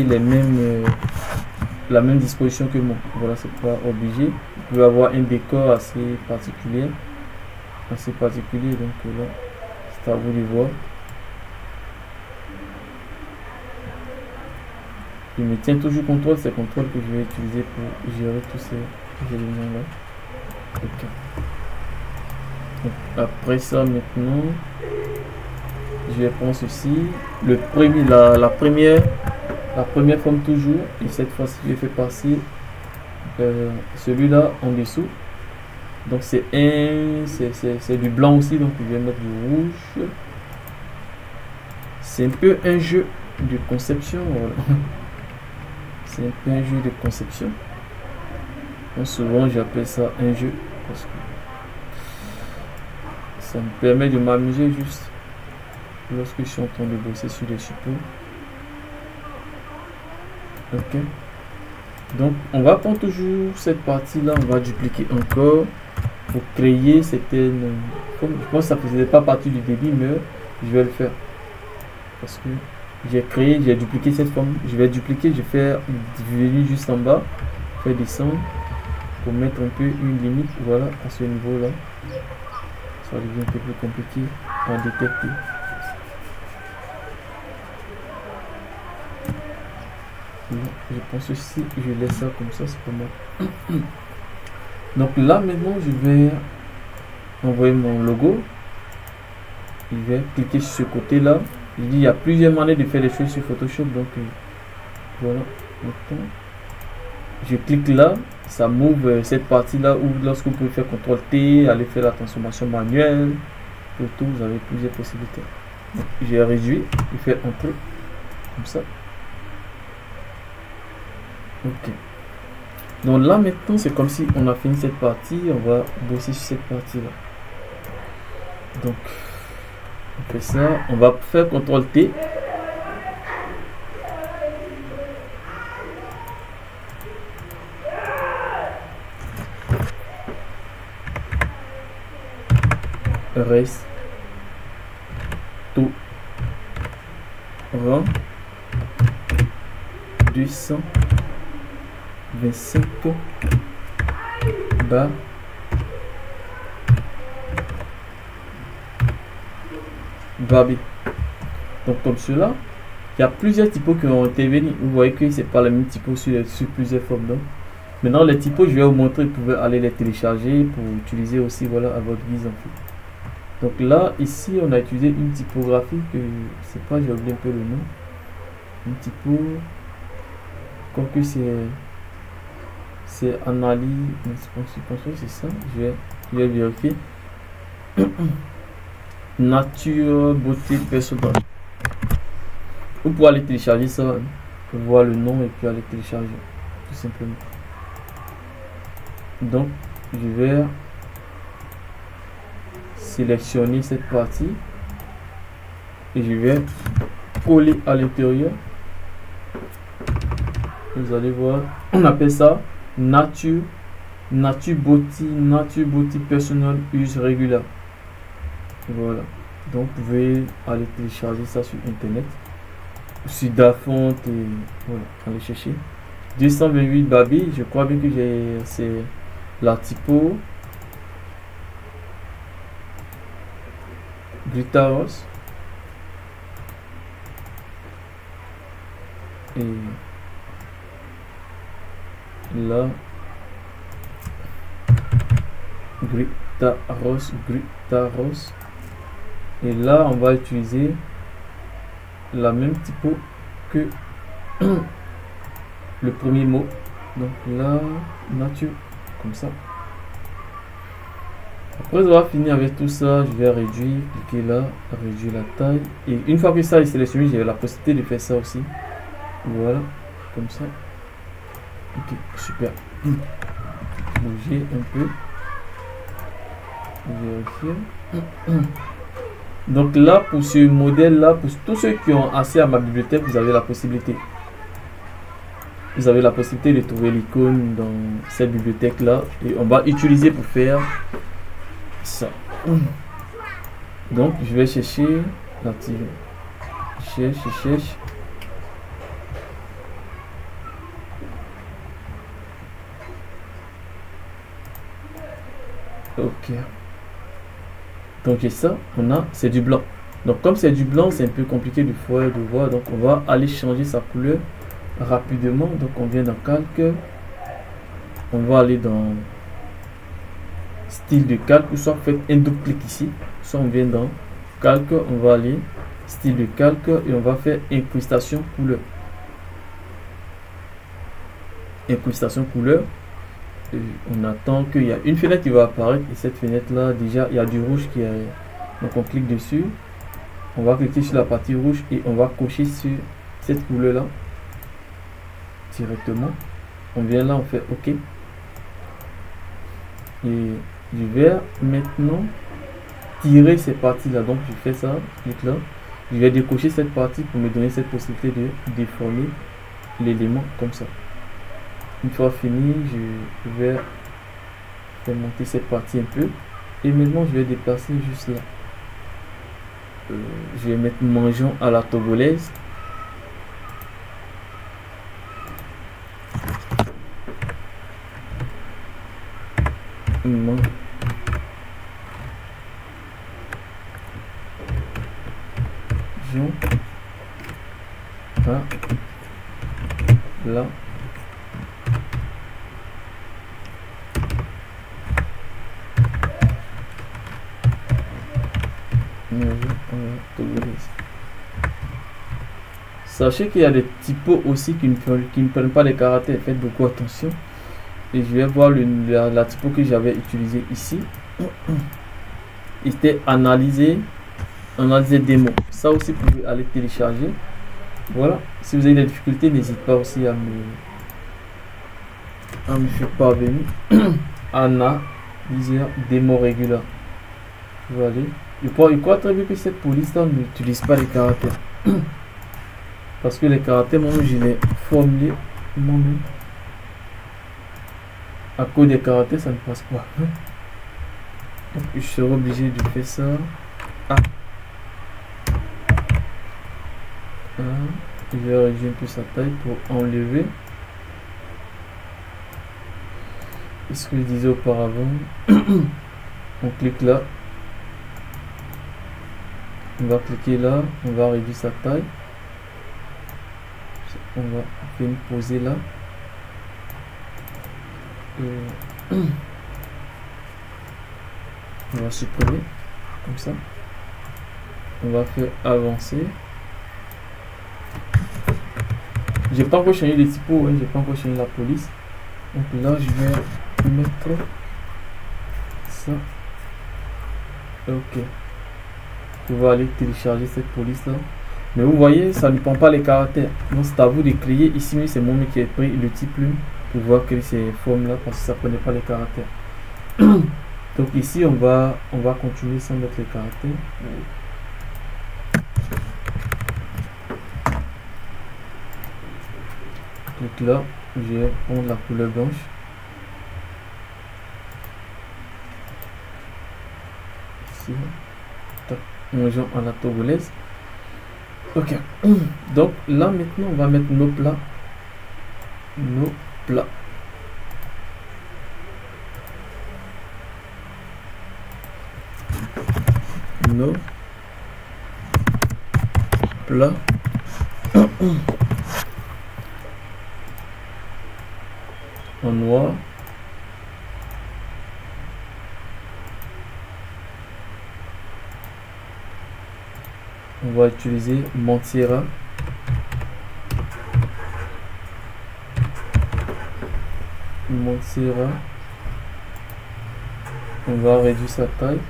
les mêmes la même disposition que moi. Voilà, c'est pas obligé. Vous pouvez avoir un décor assez particulier, donc là c'est à vous de voir. Je me tiens toujours contrôle, c'est contrôle que je vais utiliser pour gérer tous ces éléments là. Ok. Donc, après ça, maintenant je vais prendre ceci, le premier, la première forme toujours, et cette fois-ci je fais passer celui-là en dessous. Donc c'est du blanc aussi, donc je vais mettre du rouge. C'est un peu un jeu de conception, voilà. C'est un peu un jeu de conception. Donc souvent j'appelle ça un jeu parce que ça me permet de m'amuser juste lorsque je suis en train de bosser sur les supports. Ok. Donc on va prendre toujours cette partie là, on va dupliquer encore pour créer certaines formes. Je pense que ça ne faisait pas partie du début, mais je vais le faire parce que j'ai dupliqué cette forme. Je vais dupliquer, je vais faire venir juste en bas, faire descendre pour mettre un peu une limite. Voilà, à ce niveau là ça devient un peu plus compliqué à détecter. Je pense aussi que je laisse ça comme ça, c'est pas mal. Donc là maintenant je vais envoyer mon logo. Je vais cliquer sur ce côté là. Je dis il y a plusieurs manières de faire les choses sur Photoshop, donc voilà. Maintenant je clique là, ça m'ouvre cette partie là où lorsque vous pouvez faire CTRL T, aller faire la transformation manuelle, pour tout, vous avez plusieurs possibilités. Donc, j'ai réduit, je fais entrer comme ça. Ok. Donc là maintenant c'est comme si on a fini cette partie, on va bosser sur cette partie là. Donc on fait ça, on va faire CTRL T. Reste tout rang 225 bas Barbie. Donc comme cela, il y a plusieurs typos qui ont intervenu. Vous voyez que c'est pas les mêmes typos sur plusieurs formes. Donc maintenant les typos, je vais vous montrer, vous pouvez aller les télécharger pour utiliser aussi, voilà, à votre guise en fait. Donc là ici on a utilisé une typographie que je sais pas, j'ai oublié un peu le nom. Une typo comme que c'est analyse, c'est ça. Je vais vérifier. Nature beauté personnelle. Vous pouvez aller télécharger ça pour voir le nom et puis aller télécharger tout simplement. Donc je vais sélectionner cette partie et je vais coller à l'intérieur. Vous allez voir, on appelle ça nature beauty personal use regular. Voilà, donc vous pouvez aller télécharger ça sur internet, sur Dafont, et voilà, allez chercher 228 Barbie. Je crois bien que c'est la typo Glitaros et là Glitaros. Et là on va utiliser la même typo que le premier mot. Donc là nature comme ça. Après avoir fini avec tout ça, je vais réduire, cliquer là, réduire la taille. Et une fois que ça est sélectionné, j'ai la possibilité de faire ça aussi. Voilà, comme ça. Ok, super. Bouger un peu. Vérifier. Donc là, pour ce modèle là, pour tous ceux qui ont accès à ma bibliothèque, vous avez la possibilité. Vous avez la possibilité de trouver l'icône dans cette bibliothèque là. Et on va utiliser pour faire ça. Donc je vais chercher l'activer. Cherche. Ok. Donc j'ai ça, c'est du blanc. Donc comme c'est du blanc, c'est un peu compliqué de voir. Donc on va aller changer sa couleur rapidement. Donc on vient dans calque. On va aller dans style de calque, ou soit faites un double clic ici. Soit on vient dans calque, on va aller style de calque et on va faire incrustation couleur. Incrustation couleur. Et on attend qu'il y a une fenêtre qui va apparaître, et cette fenêtre là déjà il y a du rouge qui est. Donc on clique dessus, on va cliquer sur la partie rouge et on va cocher sur cette couleur là directement. On vient là, on fait OK et je vais maintenant tirer ces parties là. Donc je fais ça, clique là, je vais décocher cette partie pour me donner cette possibilité de déformer l'élément comme ça. Une fois fini, je vais faire monter cette partie un peu. Et maintenant, je vais déplacer juste là. Je vais mettre mangeons à la togolaise. Mangeons à la Sachez qu'il y a des typos aussi qui ne prennent pas les caractères. Faites beaucoup attention. Et je vais voir la typo que j'avais utilisée ici. C'était analyser démo. Ça aussi, vous pouvez aller télécharger. Voilà. Si vous avez des difficultés, n'hésitez pas aussi à me faire parvenir. Analyser démo régulier. Je vais aller. Il croit très bien que cette police là n'utilise pas les caractères. Parce que les caractères, moi je les formulés moi-même. À cause des caractères, ça ne passe pas. Donc je serai obligé de faire ça. Je vais réduire un peu sa taille pour enlever. Et ce que je disais auparavant, on clique là. On va cliquer là, on va réduire sa taille. On va venir poser là. On va supprimer comme ça. On va faire avancer. J'ai pas encore changé les typos, j'ai pas encore changé la police. Donc là je vais mettre ça. Ok. On va aller télécharger cette police là. Mais vous voyez, ça ne prend pas les caractères. Donc c'est à vous de créer. Ici, c'est moi qui ai pris le type plume pour voir que ces formes là, parce que ça ne prenait pas les caractères. Donc ici, on va continuer sans mettre les caractères. Donc là, je vais prendre la couleur blanche. Ici, mangeons à la togolaise. Ok, donc là maintenant on va mettre nos plats. Nos plats. Nos plats. En noir. On va utiliser Montserrat. On va réduire sa taille.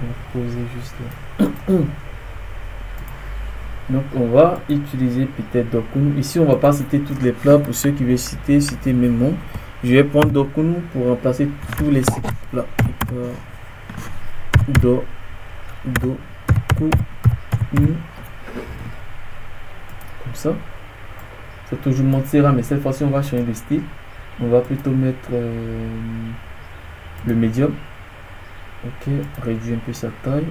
On va poser juste là. Donc on va utiliser peut-être Dokunu. Ici on va pas citer tous les plats. Pour ceux qui veulent citer mes noms. Je vais prendre Dokunu pour remplacer tous les plats. Dokunu. Comme ça. C'est toujours Montserrat, mais cette fois-ci on va changer de style. On va plutôt mettre le médium. Ok, réduire un peu sa taille.